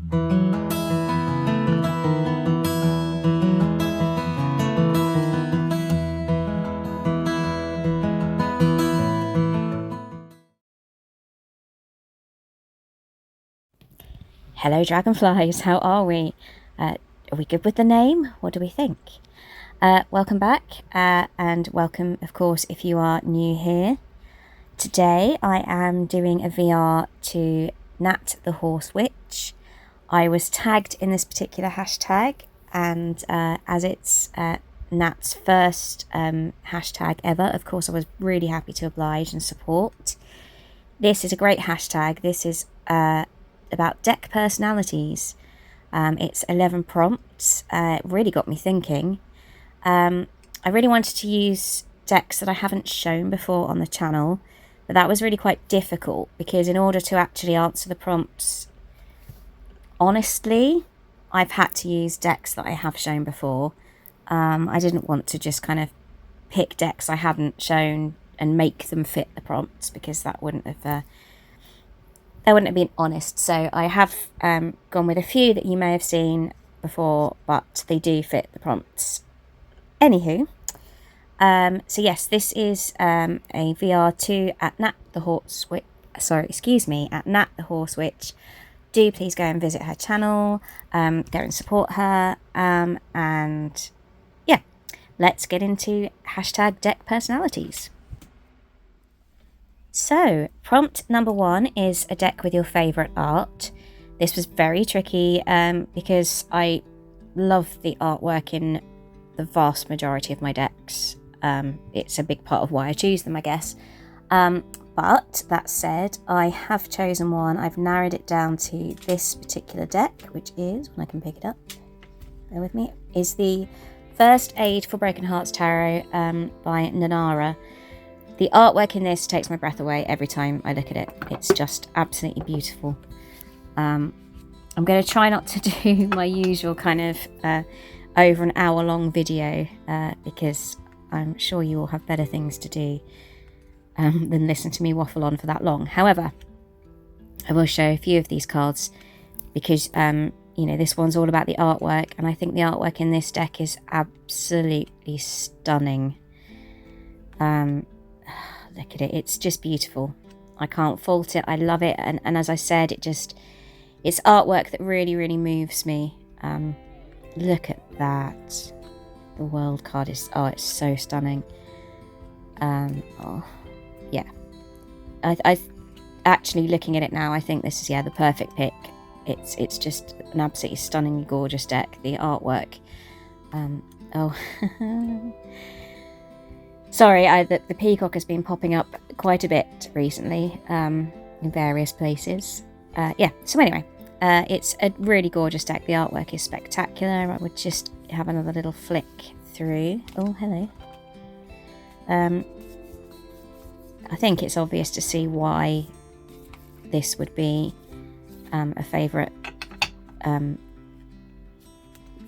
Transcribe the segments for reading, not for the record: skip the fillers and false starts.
Hello dragonflies, how are we? Are we good with the name? What do we think? Welcome back, and welcome, of course, if you are new here. Today I am doing a VR to Nat the Horse Witch. I was tagged in this particular hashtag, and as it's Nat's first hashtag ever, of course I was really happy to oblige and support. This is a great hashtag. This is about deck personalities. It's 11 prompts. It really got me thinking. I really wanted to use decks that I haven't shown before on the channel, but that was really quite difficult because in order to actually answer the prompts honestly, I've had to use decks that I have shown before. I didn't want to just kind of pick decks I hadn't shown and make them fit the prompts because that wouldn't have been honest. So I have gone with a few that you may have seen before, but they do fit the prompts. Anywho, so yes, this is a VR2 at Nat the Horse Witch. At Nat the Horse Witch. Do please go and visit her channel, go and support her, and yeah, let's get into hashtag deck personalities. So, prompt number 1 is a deck with your favourite art. This was very tricky because I love the artwork in the vast majority of my decks. It's a big part of why I choose them, I guess. But that said, I have chosen one. I've narrowed it down to this particular deck, which is, when I can pick it up, bear with me, is the First Aid for Broken Hearts Tarot by Nanara. The artwork in this takes my breath away every time I look at it. It's just absolutely beautiful. I'm going to try not to do my usual kind of over an hour long video because I'm sure you all have better things to do than listen to me waffle on for that long. However, I will show a few of these cards because this one's all about the artwork, and I think the artwork in this deck is absolutely stunning. Look at it, it's just beautiful. I can't fault it, I love it, and as I said, it's artwork that really, really moves me. Look at that. The world card is, it's so stunning. Yeah. I actually, looking at it now, I think this is, the perfect pick. It's just an absolutely stunningly gorgeous deck. The artwork. Sorry, the peacock has been popping up quite a bit recently in various places. So anyway, it's a really gorgeous deck. The artwork is spectacular. I would just have another little flick through. Oh, hello. I think it's obvious to see why this would be a favourite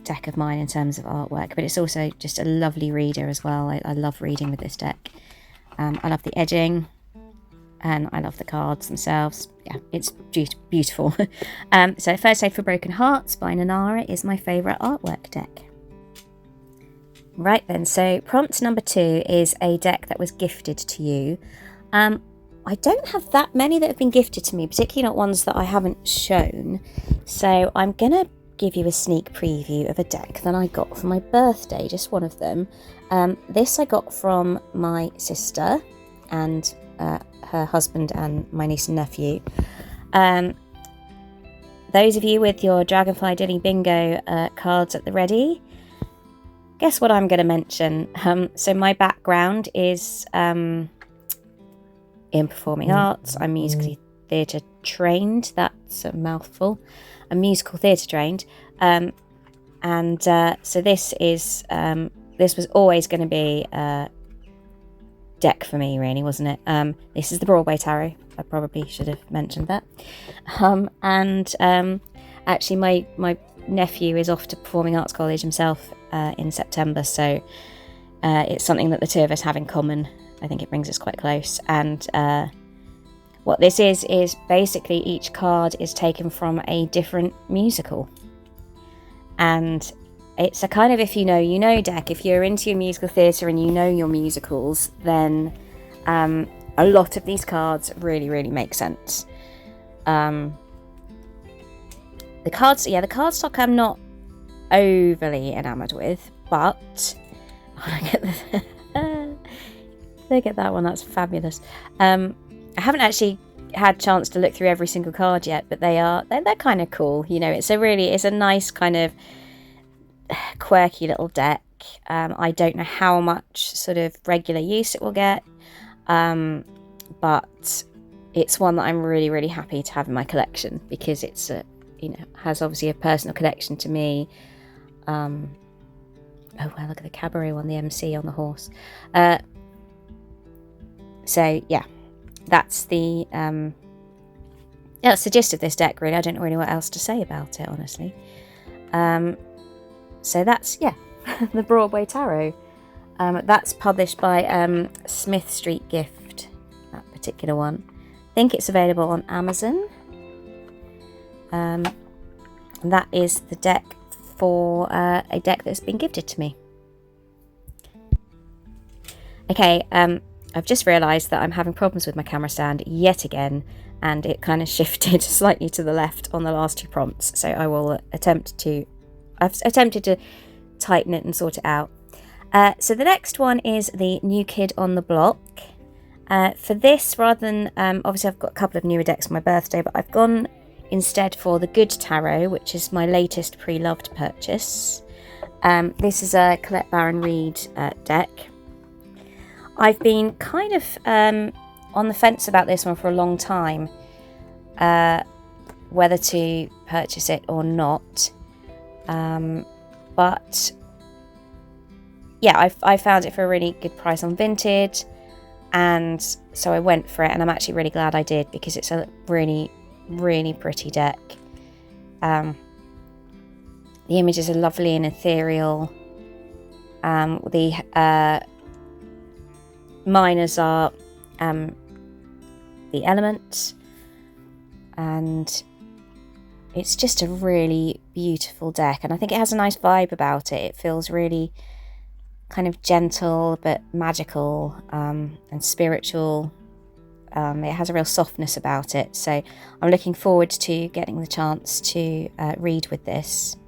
deck of mine in terms of artwork, but it's also just a lovely reader as well. I love reading with this deck. I love the edging and I love the cards themselves. Yeah, it's beautiful. So First Aid for Broken Hearts by Nanara is my favourite artwork deck. Right then, so prompt number 2 is a deck that was gifted to you. I don't have that many that have been gifted to me, particularly not ones that I haven't shown. So I'm going to give you a sneak preview of a deck that I got for my birthday, just one of them. This I got from my sister and her husband and my niece and nephew. Those of you with your Dragonfly Dilly Bingo cards at the ready, guess what I'm going to mention? So my background is in performing arts. I'm musically theatre trained. That's a mouthful. I'm musical theatre trained. So this is this was always going to be a deck for me, really, wasn't it? This is the Broadway Tarot. I probably should have mentioned that. Actually, my nephew is off to Performing Arts College himself in September, so it's something that the two of us have in common. I think it brings us quite close. And What this is basically each card is taken from a different musical. And it's a kind of if you know deck. If you're into your musical theatre and you know your musicals, then a lot of these cards really, really make sense. The cardstock I'm not overly enamoured with, but look at that one, that's fabulous. I haven't actually had a chance to look through every single card yet, but they're kind of cool. It's a nice kind of quirky little deck. I don't know how much sort of regular use it will get, but it's one that I'm really, really happy to have in my collection because it's has obviously a personal connection to me. Oh wow, look at the cabaret one, the MC on the horse. So yeah, that's the gist of this deck, really. I don't really know what else to say about it, honestly. So that's the Broadway Tarot. That's published by Smith Street Gift, that particular one. I think it's available on Amazon. And that is the deck for a deck that's been gifted to me. Okay, I've just realised that I'm having problems with my camera stand yet again, and it kind of shifted slightly to the left on the last 2 prompts, so I will I've attempted to tighten it and sort it out. So the next one is the New Kid on the Block. For this, rather than, obviously I've got a couple of newer decks for my birthday, but I've gone instead for the Good Tarot, which is my latest pre-loved purchase. This is a Colette Baron Reid deck. I've been kind of on the fence about this one for a long time, whether to purchase it or not. But yeah, I found it for a really good price on Vinted, and so I went for it, and I'm actually really glad I did because it's a really, really pretty deck. The images are lovely and ethereal. The minors are the elements, and it's just a really beautiful deck, and I think it has a nice vibe about it. It feels really kind of gentle but magical and spiritual. It has a real softness about it, so I'm looking forward to getting the chance to read with this.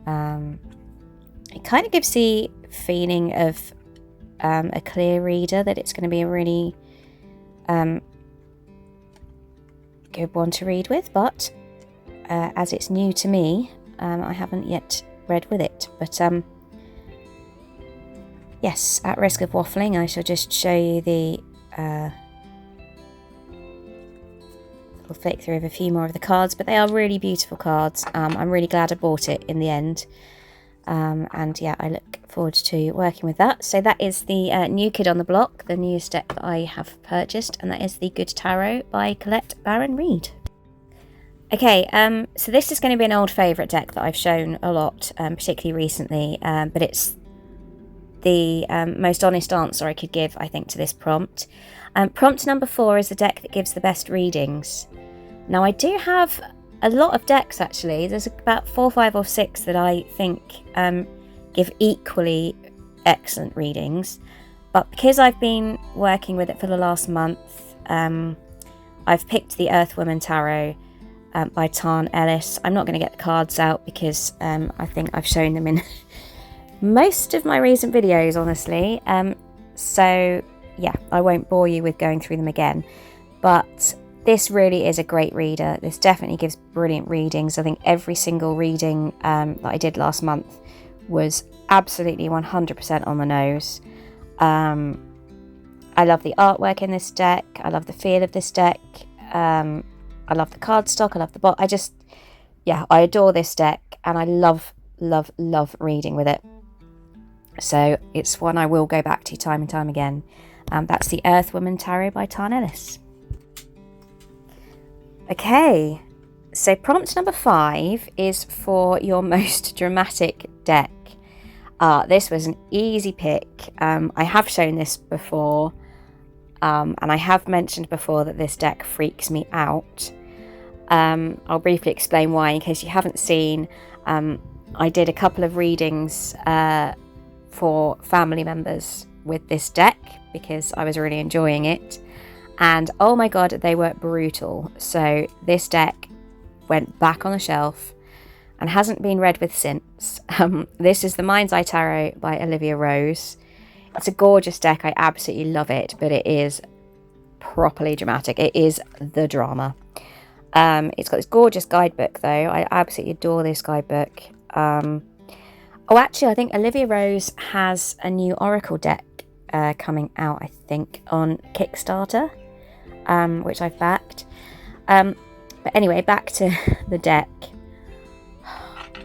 It kind of gives the feeling of a clear reader, that it's going to be a really good one to read with, but as it's new to me, I haven't yet read with it. But yes, at risk of waffling, I shall just show you the little flick through of a few more of the cards, but they are really beautiful cards. I'm really glad I bought it in the end. And yeah, I look forward to working with that. So that is the New Kid on the Block, the newest deck that I have purchased, and that is the Good Tarot by Colette Baron Reid. Okay, so this is going to be an old favourite deck that I've shown a lot, particularly recently, but it's the most honest answer I could give, I think, to this prompt. Prompt number 4 is the deck that gives the best readings. Now, I do have a lot of decks, actually. There's about 4, 5 or 6 that I think give equally excellent readings, but because I've been working with it for the last month, I've picked the Earthwoman Tarot by Tarn Ellis. I'm not going to get the cards out because I think I've shown them in most of my recent videos, honestly. So yeah, I won't bore you with going through them again, but this really is a great reader. This definitely gives brilliant readings. I think every single reading that I did last month was absolutely 100% on the nose. I love the artwork in this deck. I love the feel of this deck. I love the cardstock. I love the I adore this deck, and I love reading with it. So it's one I will go back to time and time again. That's the Earthwoman Tarot by Tarn Ellis. Okay, so prompt number 5 is for your most dramatic deck. This was an easy pick. I have shown this before. And I have mentioned before that this deck freaks me out. I'll briefly explain why in case you haven't seen. I did a couple of readings for family members with this deck because I was really enjoying it. And oh my god, they were brutal. So this deck went back on the shelf and hasn't been read with since. This is the Mind's Eye Tarot by Olivia Rose. It's a gorgeous deck. I absolutely love it, but it is properly dramatic. It is the drama. It's got this gorgeous guidebook though. I absolutely adore this guidebook. Oh, actually, I think Olivia Rose has a new Oracle deck coming out, I think, on Kickstarter, which I've backed. But anyway, back to the deck.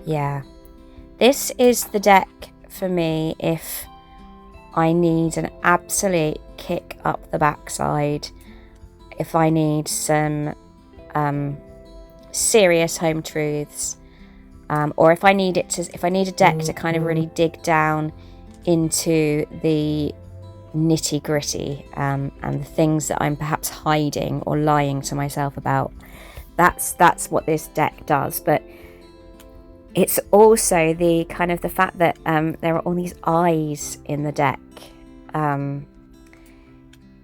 Yeah. This is the deck for me if I need an absolute kick up the backside, if I need some serious home truths, or if I need a deck to kind of really dig down into the nitty gritty and the things that I'm perhaps hiding or lying to myself about. That's what this deck does. But it's also the kind of the fact that there are all these eyes in the deck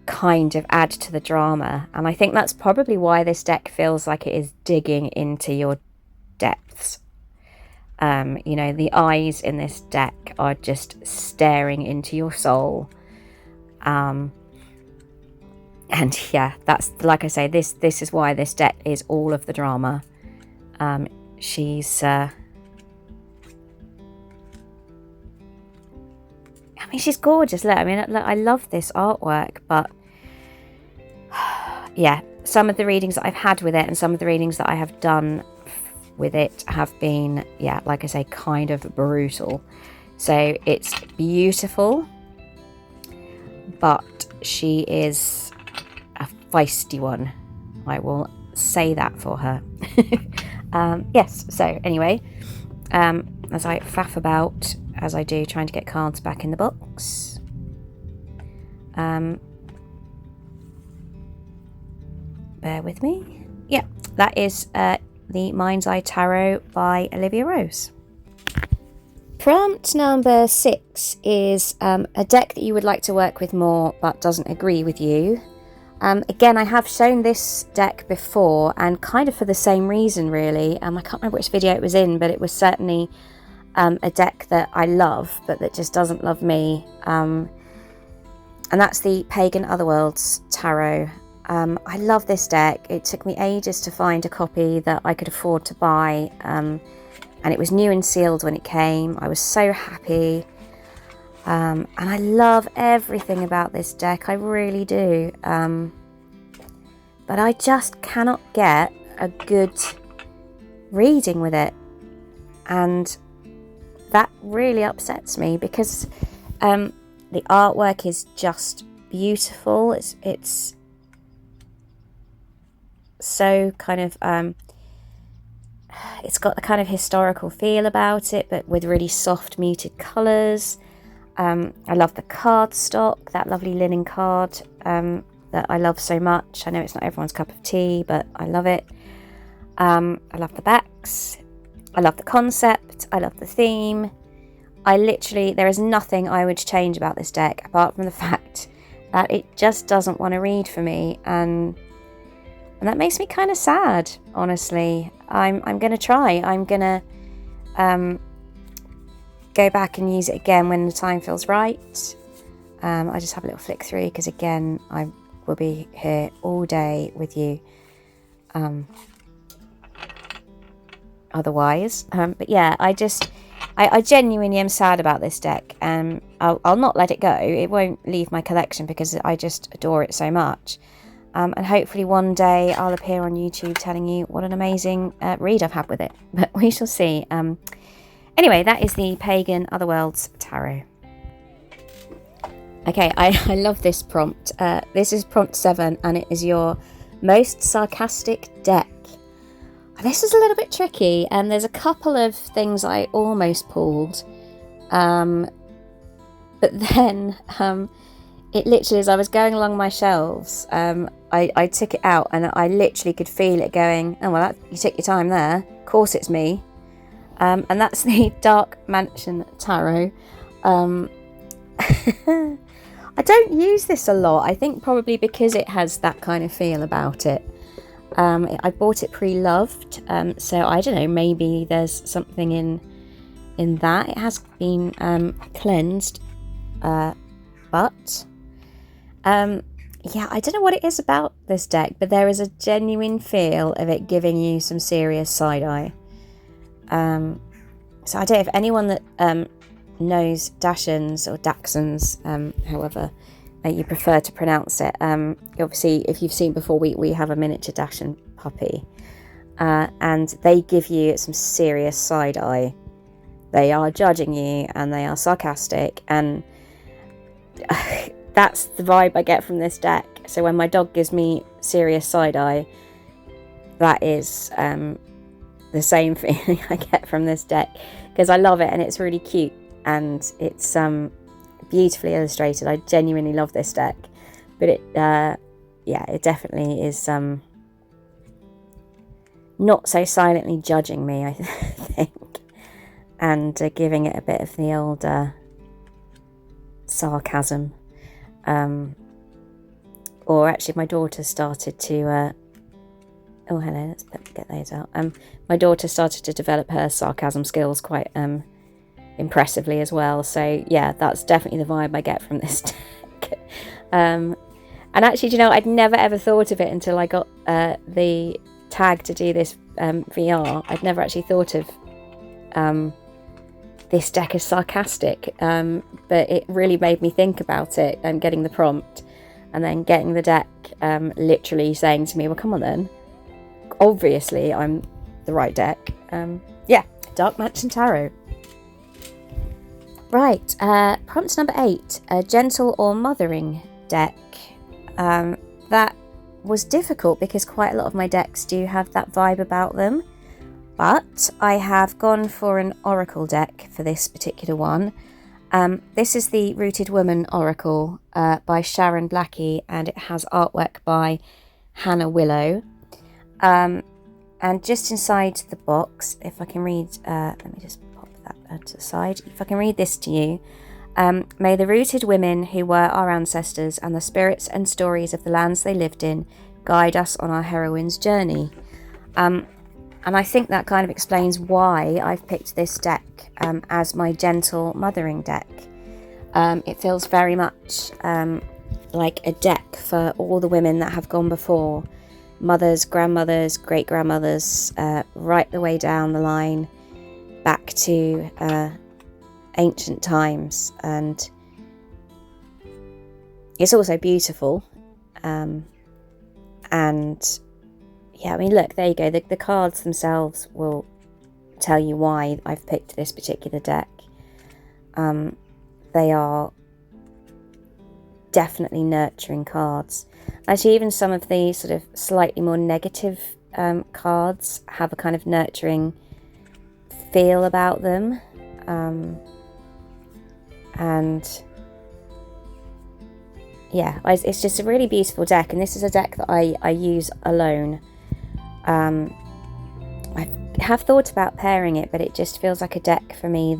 kind of add to the drama, and I think that's probably why this deck feels like it is digging into your depths. You know, the eyes in this deck are just staring into your soul. And yeah, that's, like I say, this is why this deck is all of the drama. She's she's gorgeous. Look, I love this artwork, but yeah, some of the readings that I've had with it and some of the readings that I have done with it have been, yeah, like I say, kind of brutal. So it's beautiful, but she is a feisty one. I will say that for her. Yes, so anyway, as I faff about, as I do, trying to get cards back in the box. Bear with me. Yeah, that is the Mind's Eye Tarot by Olivia Rose. Prompt number 6 is a deck that you would like to work with more but doesn't agree with you. Again, I have shown this deck before and kind of for the same reason really. I can't remember which video it was in, but it was certainly a deck that I love but that just doesn't love me. And that's the Pagan Otherworlds Tarot. I love this deck. It took me ages to find a copy that I could afford to buy, and it was new and sealed when it came. I was so happy, and I love everything about this deck. I really do, but I just cannot get a good reading with it, and that really upsets me because the artwork is just beautiful. It's so kind of it's got the kind of historical feel about it, but with really soft muted colours. I love the cardstock, that lovely linen card that I love so much. I know it's not everyone's cup of tea, but I love it. I love the backs, I love the concept, I love the theme. There is nothing I would change about this deck apart from the fact that it just doesn't want to read for me, and that makes me kind of sad, honestly. I'm going to try. I'm going to go back and use it again when the time feels right. I just have a little flick through because, again, I will be here all day with you otherwise. But yeah, I genuinely am sad about this deck. I'll not let it go. It won't leave my collection because I just adore it so much. And hopefully one day I'll appear on YouTube telling you what an amazing read I've had with it. But we shall see. Anyway, that is the Pagan Otherworlds Tarot. Okay, I love this prompt. This is prompt 7, and it is your most sarcastic deck. This is a little bit tricky, and there's a couple of things I almost pulled. But then It literally, as I was going along my shelves, I took it out and I literally could feel it going, oh, well, you took your time there. Of course it's me. And that's the Dark Mansion Tarot. I don't use this a lot. I think probably because it has that kind of feel about it. I bought it pre-loved, so I don't know, maybe there's something in that. It has been cleansed, but yeah, I don't know what it is about this deck, but there is a genuine feel of it giving you some serious side-eye. So I don't know if anyone that knows Dachshunds or Dachshunds, however you prefer to pronounce it. Obviously, if you've seen before, we have a miniature Dachshund puppy, and they give you some serious side-eye. They are judging you and they are sarcastic, and that's the vibe I get from this deck. So when my dog gives me serious side-eye, that is the same feeling I get from this deck, because I love it and it's really cute and it's beautifully illustrated. I genuinely love this deck, but it it definitely is not so silently judging me, I think, and giving it a bit of the old sarcasm. Or actually, my daughter started to oh, hello, let's get those out. My daughter started to develop her sarcasm skills quite impressively as well. So yeah, that's definitely the vibe I get from this deck. And actually, do you know, I'd never ever thought of it until I got the tag to do this VR. I'd never actually thought of this deck as sarcastic, but it really made me think about it, and getting the prompt and then getting the deck literally saying to me, well, come on then, obviously I'm the right deck. Yeah, Dark Mansion Tarot. Right, prompt number 8, a gentle or mothering deck. That was difficult because quite a lot of my decks do have that vibe about them, but I have gone for an oracle deck for this particular one. This is the Rooted Woman Oracle by Sharon Blackie, and it has artwork by Hannah Willow. And just inside the box, if I can read, let me just pop that to the side. If I can read this to you. May the rooted women who were our ancestors and the spirits and stories of the lands they lived in guide us on our heroine's journey. And I think that kind of explains why I've picked this deck as my gentle mothering deck. It feels very much like a deck for all the women that have gone before. Mothers, grandmothers, great-grandmothers, right the way down the line back to ancient times. And it's also beautiful. And yeah, I mean, look, there you go. The cards themselves will tell you why I've picked this particular deck. They are definitely nurturing cards. Actually, even some of the sort of slightly more negative cards have a kind of nurturing feel about them. And yeah, it's just a really beautiful deck, and this is a deck that I use alone. I have thought about pairing it, but it just feels like a deck for me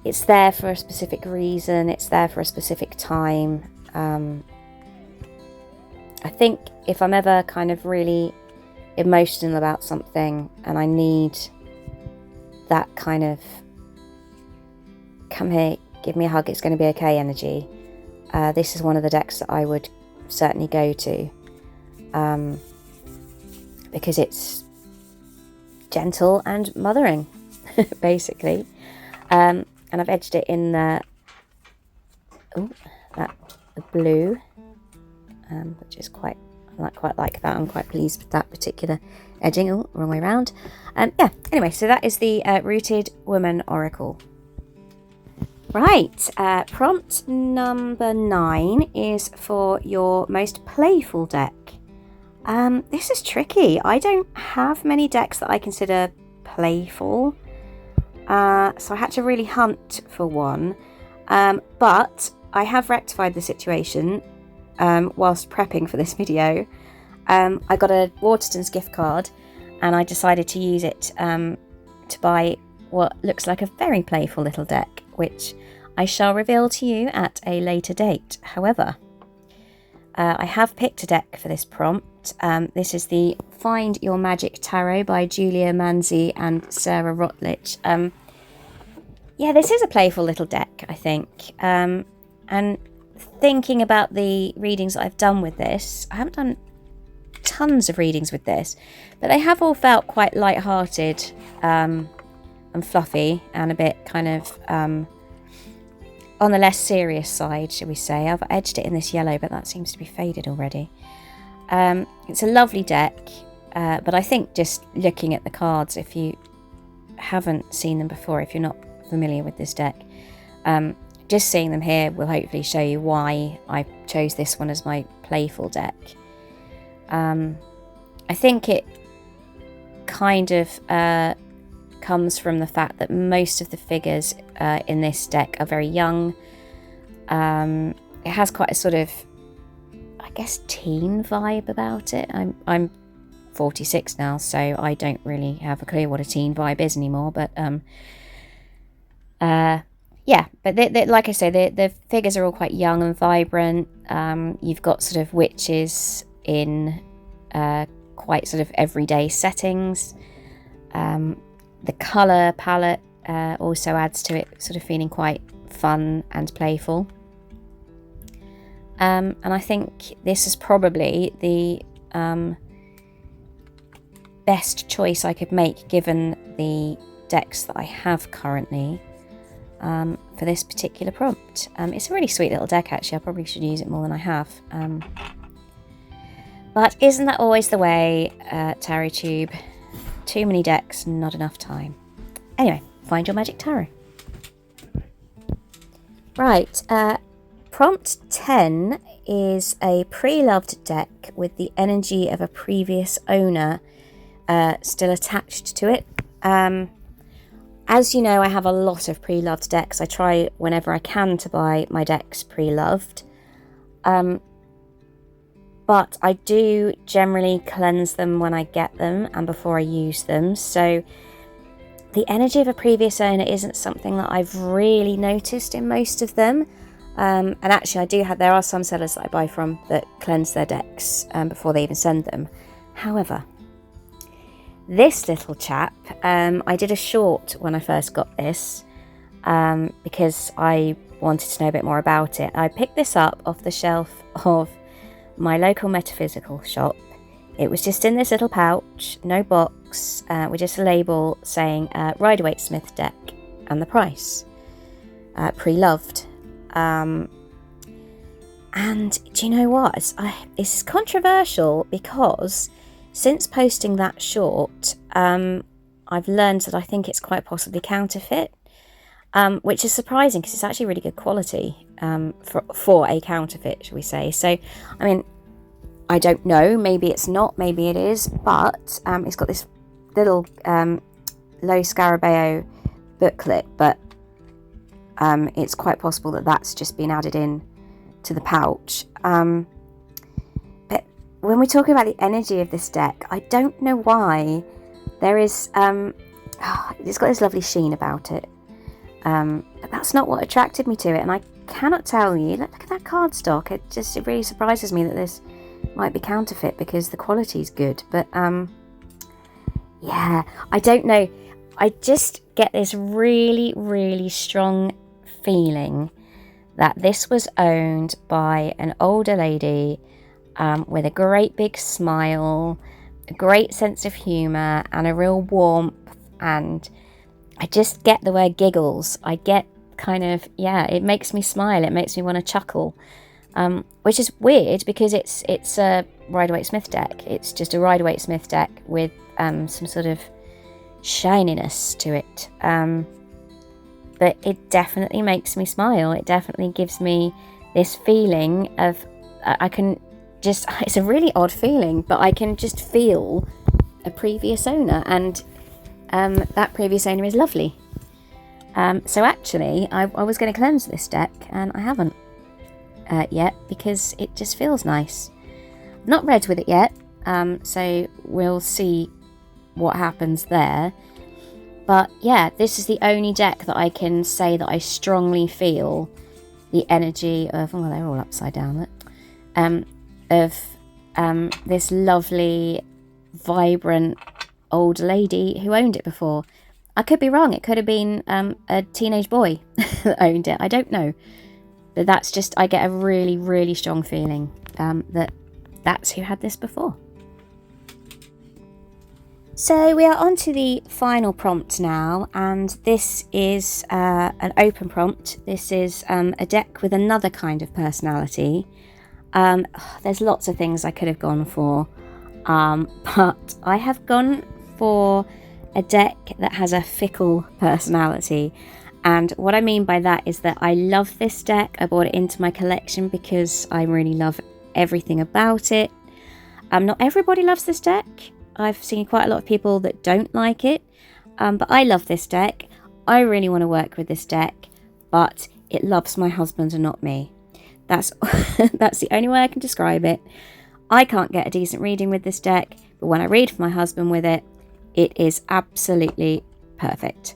it's there for a specific reason, it's there for a specific time. I think if I'm ever kind of really emotional about something and I need that kind of come here, give me a hug, it's going to be okay energy, this is one of the decks that I would certainly go to, because it's gentle and mothering, basically. And I've edged it in the blue, which is quite like that. I'm quite pleased with that particular edging. Oh, wrong way around. Yeah, anyway, so that is the Rooted Woman Oracle. Right, prompt number 9 is for your most playful deck. This is tricky. I don't have many decks that I consider playful, so I had to really hunt for one. But I have rectified the situation whilst prepping for this video. I got a Waterstones gift card and I decided to use it to buy what looks like a very playful little deck, which I shall reveal to you at a later date. However, I have picked a deck for this prompt. This is the Find Your Magic Tarot by Julia Manzi and Sarah Rotlich. Yeah, this is a playful little deck, I think. And thinking about the readings that I've done with this, I haven't done tons of readings with this, but they have all felt quite light-hearted and fluffy and a bit kind of on the less serious side, shall we say. I've edged it in this yellow, but that seems to be faded already. It's a lovely deck, but I think just looking at the cards, if you haven't seen them before, if you're not familiar with this deck, just seeing them here will hopefully show you why I chose this one as my playful deck. I think it kind of comes from the fact that most of the figures in this deck are very young. It has quite a sort of, I guess, teen vibe about it. I'm 46 now, so I don't really have a clue what a teen vibe is anymore, but yeah, but like I say, the figures are all quite young and vibrant. You've got sort of witches in quite sort of everyday settings. The colour palette also adds to it sort of feeling quite fun and playful. And I think this is probably the best choice I could make given the decks that I have currently for this particular prompt. It's a really sweet little deck, actually. I probably should use it more than I have. But isn't that always the way, TarotTube? Too many decks, not enough time. Anyway, find your magic tarot. Right, prompt 10 is a pre-loved deck with the energy of a previous owner still attached to it. As you know, I have a lot of pre-loved decks. I try whenever I can to buy my decks pre-loved. But I do generally cleanse them when I get them and before I use them. So the energy of a previous owner isn't something that I've really noticed in most of them. And actually there are some sellers that I buy from that cleanse their decks before they even send them. However, this little chap, I did a short when I first got this because I wanted to know a bit more about it. I picked this up off the shelf of my local metaphysical shop. It was just in this little pouch, no box, with just a label saying Rider-Waite-Smith deck and the price, pre-loved. And do you know what? It's controversial because since posting that short, I've learned that I think it's quite possibly counterfeit, which is surprising because it's actually really good quality for a counterfeit, shall we say. So, I mean, I don't know, maybe it's not, maybe it is, but it's got this little low Scarabeo booklet, but it's quite possible that that's just been added in to the pouch. But when we're talking about the energy of this deck, I don't know why there is it's got this lovely sheen about it, but that's not what attracted me to it, and I cannot tell you. Look at that cardstock. It really surprises me that this might be counterfeit because the quality is good. But yeah, I don't know. I just get this really, really strong feeling that this was owned by an older lady with a great big smile, a great sense of humour, and a real warmth. And I just get the word giggles. I get kind of, yeah, it makes me smile. It makes me want to chuckle, which is weird because it's a Rider-Waite-Smith deck. It's just a Rider-Waite-Smith deck with some sort of shininess to it. But it definitely makes me smile. It definitely gives me this feeling of, it's a really odd feeling, but I can just feel a previous owner, and that previous owner is lovely. So actually, I was going to cleanse this deck, and I haven't. yet because it just feels nice. Not read with it yet, so we'll see what happens there. But yeah, this is the only deck that I can say that I strongly feel the energy of, oh, they're all upside down, this lovely, vibrant old lady who owned it before. I could be wrong. It could have been a teenage boy that owned it. I don't know. But that's just, I get a really, really strong feeling that that's who had this before. So we are on to the final prompt now, and this is an open prompt. This is a deck with another kind of personality. There's lots of things I could have gone for, but I have gone for a deck that has a fickle personality. And what I mean by that is that I love this deck. I brought it into my collection because I really love everything about it. Not everybody loves this deck. I've seen quite a lot of people that don't like it, but I love this deck. I really want to work with this deck, but it loves my husband and not me. That's that's the only way I can describe it. I can't get a decent reading with this deck, but when I read for my husband with it, it is absolutely perfect.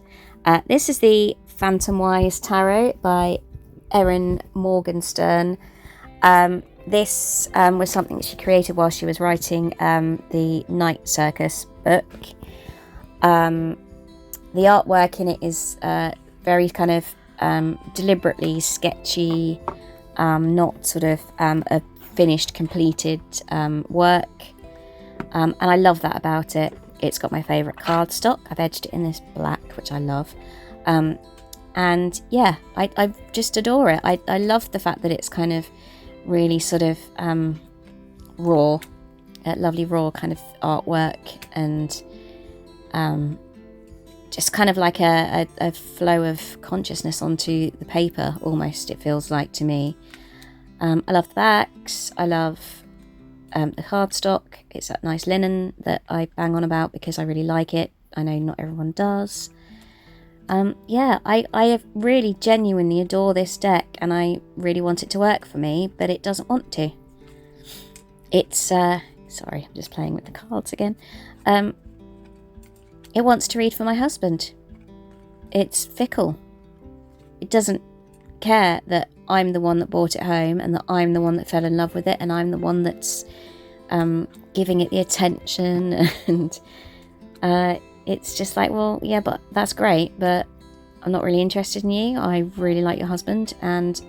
This is the Phantom Wise Tarot by Erin Morgenstern. This was something that she created while she was writing the Night Circus book. The artwork in it is very kind of deliberately sketchy, not sort of a finished, completed work. And I love that about it. It's got my favourite cardstock. I've edged it in this black, which I love. And yeah, I just adore it. I love the fact that it's kind of really sort of raw, lovely raw kind of artwork, and just kind of like a flow of consciousness onto the paper, almost, it feels like to me. I love the backs. I love the cardstock. It's that nice linen that I bang on about because I really like it. I know not everyone does. Yeah, I really genuinely adore this deck, and I really want it to work for me, but it doesn't want to. It's, sorry, I'm just playing with the cards again. It wants to read for my husband. It's fickle. It doesn't care that I'm the one that brought it home, and that I'm the one that fell in love with it, and I'm the one that's giving it the attention, and it's just like, well, yeah, but that's great, but I'm not really interested in you. I really like your husband, and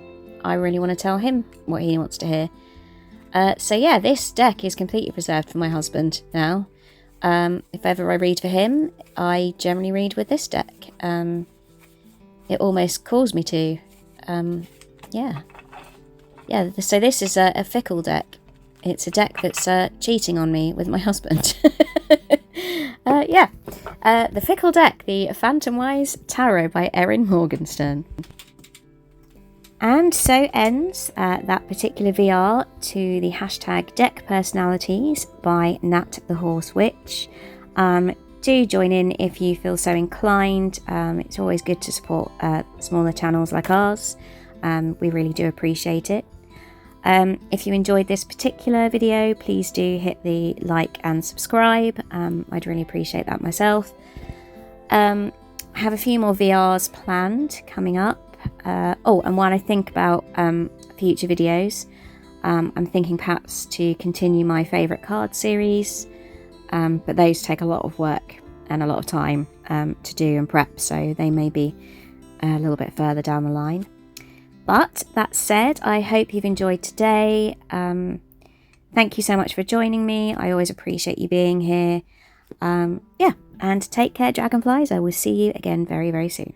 I really want to tell him what he wants to hear. So yeah, this deck is completely reserved for my husband now. If ever I read for him, I generally read with this deck. It almost calls me to. Yeah. So this is a fickle deck. It's a deck that's cheating on me with my husband. The Fickle deck, the Phantom Wise Tarot by Erin Morgenstern. And so ends that particular VR to the hashtag Deck Personalities by Nat the Horse Witch. Do join in if you feel so inclined. It's always good to support smaller channels like ours. We really do appreciate it. If you enjoyed this particular video, please do hit the like and subscribe. I'd really appreciate that myself. I have a few more VRs planned coming up. And while I think about future videos, I'm thinking perhaps to continue my favourite card series, but those take a lot of work and a lot of time to do and prep, so they may be a little bit further down the line. But that said, I hope you've enjoyed today. Thank you so much for joining me. I always appreciate you being here. And take care, dragonflies. I will see you again very, very soon.